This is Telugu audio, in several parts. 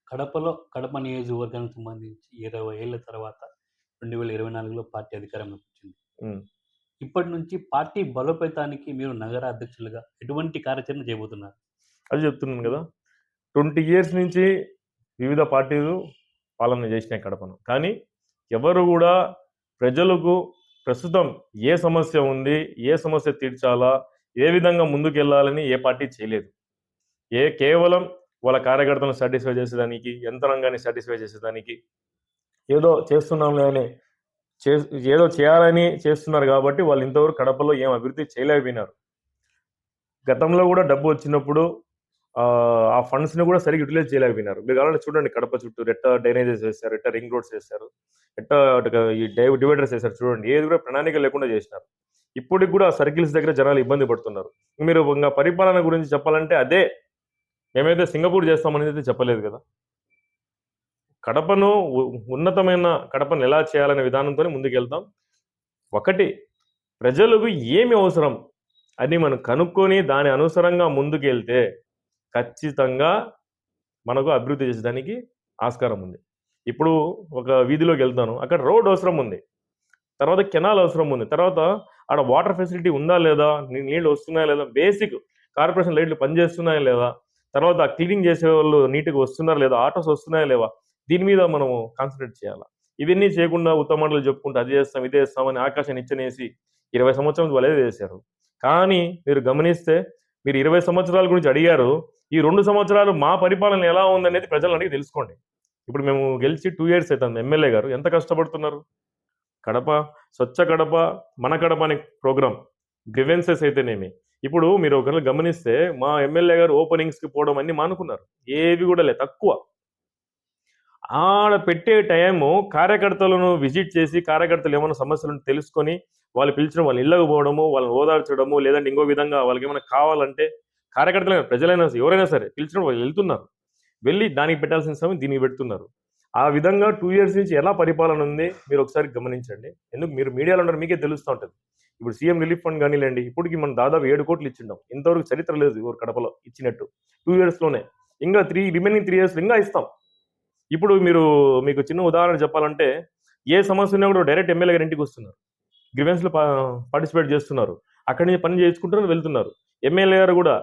కడప నియోజకవర్గానికి సంబంధించి 20 ఏళ్ల తర్వాత 2024లో పార్టీ అధికారంలోకొచ్చింది. హ్మ్. ఇప్పటి నుంచి పార్టీ బలోపేతానికి మీరు నగర అధ్యక్షులుగా ఎటువంటి కార్యాచరణ చేయబోతున్నారు? అది చెప్తున్నాను గదా! 20 ఇయర్స్ నుంచి వివిధ పార్టీలు పాలన చేసినాయి కడపను. కానీ ఎవరు గూడా ప్రజలకు ప్రస్తుతం ఏ సమస్య ఉంది? ఏ సమస్య తీర్చాలా? ఏ విధంగా ముందుకెళ్ళాలని ఏ పార్టీ చేయలేదు. కేవలం వాళ్ళ కార్యకర్తలను సాటిస్ఫై చేసేదానికి, యంత్రాంగాన్ని సాటిస్ఫై చేసేదానికి ఏదో చేస్తున్నాంలే అని చేస్ ఏదో చేయాలని చేస్తున్నారు గాబట్టి వాళ్ళు ఇంతవరకు కడపలో ఏం అభివృద్ధి చేయలేకపోయినారు. గతంలో గూడా డబ్బొచ్చినప్పుడు ఆ ఫండ్స్‌ని గూడా సరిగ్గా యుటిలైజ్ చేయలేకపోయినారు. మీరు కావాలంటే చూడండి కడప చుట్టూరు ఎట్టా డ్రైనేజెస్ ఏశారు, ఎట్టా రింగ్ రోడ్స్ ఏశారు, ఎట్టా ఈ డివైడర్స్ ఏశారు చూడండి. ఏది కూడా ప్రణాళిక లేకుండా చేసినారు. ఇప్పటికి గూడా ఆ సర్కిల్స్ దగ్గర జనాలు ఇబ్బంది పడుతున్నారు. మీరు ఇంగ పరిపాలన గురించి చెప్పాలంటే అదే. మేమైతే సింగపూర్ చేస్తామనేదైతే చెప్పలేదు గదా! కడపను ఉన్నతమైన కడపను ఎలా చేయాలనే విధానంతోనే ముందుకెళ్తాం. ఒకటి ప్రజలకు ఏమి అవసరం అని మనం కనుక్కొని దాని అనుసరంగా ముందుకెళ్తే ఖచ్చితంగా మనకు అభివృద్ధి చేసేదానికి ఆస్కారం ఉంది. ఇప్పుడు ఒక వీధిలోకెళ్తాను. అక్కడ రోడ్ అవసరం ఉంది. తర్వాత కెనాల్ అవసరం ఉంది. తర్వాత ఆడ వాటర్ ఫెసిలిటీ ఉందా లేదా? నీళ్ళు వస్తున్నాయా లేదా? బేసిక్ కార్పొరేషన్ లైట్లు పనిచేస్తున్నాయా లేదా? తర్వాత క్లీనింగ్ చేసేవాళ్ళు నీట్‌గా వస్తున్నారా లేదా? ఆటోస్ వస్తున్నాయా లేవా? దీని మీద మనము కాన్సంట్రేట్ చేయాల. ఇవన్నీ చేయకుండా ఉత్తమాటలు చెప్పుకుంటూ అది చేస్తాం, ఇది చేస్తాం అని ఆకాశాన్ని నిచ్చెనేసి 20 సంవత్సరాల నుంచి వాళ్ళే చేశారు. కానీ మీరు గమనిస్తే మీరు 20 సంవత్సరాల గురించి అడిగారు. ఈ 2 సంవత్సరాలు మా పరిపాలన ఎలా ఉందనేది ప్రజలను అడిగి తెలుసుకోండి. ఇప్పుడు మేము గెలిచి 2 ఇయర్స్ అయితుంది. ఎమ్మెల్యే గారు ఎంత కష్టపడుతున్నారు? కడప, స్వచ్ఛ కడప, మన కడప అనే ప్రోగ్రామ్ గ్రీవెన్సెస్ అయితేనేమి. ఇప్పుడు మీరు ఒకవేళ గమనిస్తే మా ఎమ్మెల్యే గారు ఓపెనింగ్స్‌కి పోవడం అన్నీ మానుకున్నారు. ఏవి గూడా తక్కువ. ఆడ పెట్టే టైము కార్యకర్తలను విజిట్ చేసి, కార్యకర్తలు ఏమన్నా సమస్యలుంటే తెలుసుకొని, వాళ్ళు పిలిచడం వాళ్ళ ఇళ్ళకి పోవడము, వాళ్ళని ఓదార్చడము, లేదంటే ఇంకో విధంగా వాళ్ళకేమైనా కావాలంటే కార్యకర్తలైనా, ప్రజలైనా ఎవరైనా సరే పిలిచినప్పుడు వాళ్ళు వెళ్తున్నారు. వెళ్ళి దానికి పెట్టాల్సిన సమయం దీనికి పెడుతున్నారు. ఆ విధంగా 2 ఇయర్స్ నుంచి ఎలా పరిపాలన ఉంది మీరొకసారి గమనించండి. ఎందుకు మీరు మీడియాలో ఉన్నారు మీకే తెలుస్తా ఉంటది. ఇప్పుడు సీఎం రిలీఫ్ ఫండ్ గానిలెండి, ఇప్పటికి మనం దాదాపు 7,00,00,000 ఇచ్చిండాం. ఇంతవరకు చరిత్ర లేదు ఎవరు కడపలో ఇచ్చినట్టు. 2 ఇయర్స్‌లోనే. ఇంగా రిమైనింగ్ 3 ఇయర్స్‌లో ఇంగా ఇస్తాం. ఇప్పుడు మీకు చిన్న ఉదాహరణ చెప్పాలంటే, ఏ సమస్య ఉన్నా కూడా డైరెక్ట్ ఎమ్మెల్యే గారి ఇంటికొస్తున్నారు. గ్రీవెన్స్‌లో పార్టిసిపేట్ చేస్తున్నారు. అక్కడి నుంచి పని చేయించుకుంటున్నారు వెళ్తున్నారు. ఎమ్మెల్యే గారు గూడా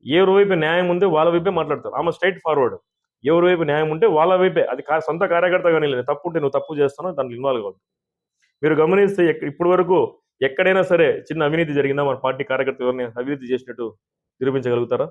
ఎవరి వైపు న్యాయం ఉందో వాళ్ళ వైపే మాట్లాడతారు. ఆమె స్ట్రెయిట్ ఫార్వర్డ్. ఎవరి వైపు న్యాయం ఉంటే వాళ్ళ వైపే. అది సొంత కార్యకర్త గానిలే తప్పుంటే నువ్వు తప్పు చేస్తున్నావు దాంట్లో ఇన్వాల్వ్ కావద్దు. మీరు గమనిస్తే ఇప్పటి వరకు ఎక్కడైనా సరే చిన్న అవినీతి జరిగిందా మన పార్టీ కార్యకర్త ఎవరిని అవినీతి చేసినట్టు నిరూపించగలుగుతారా?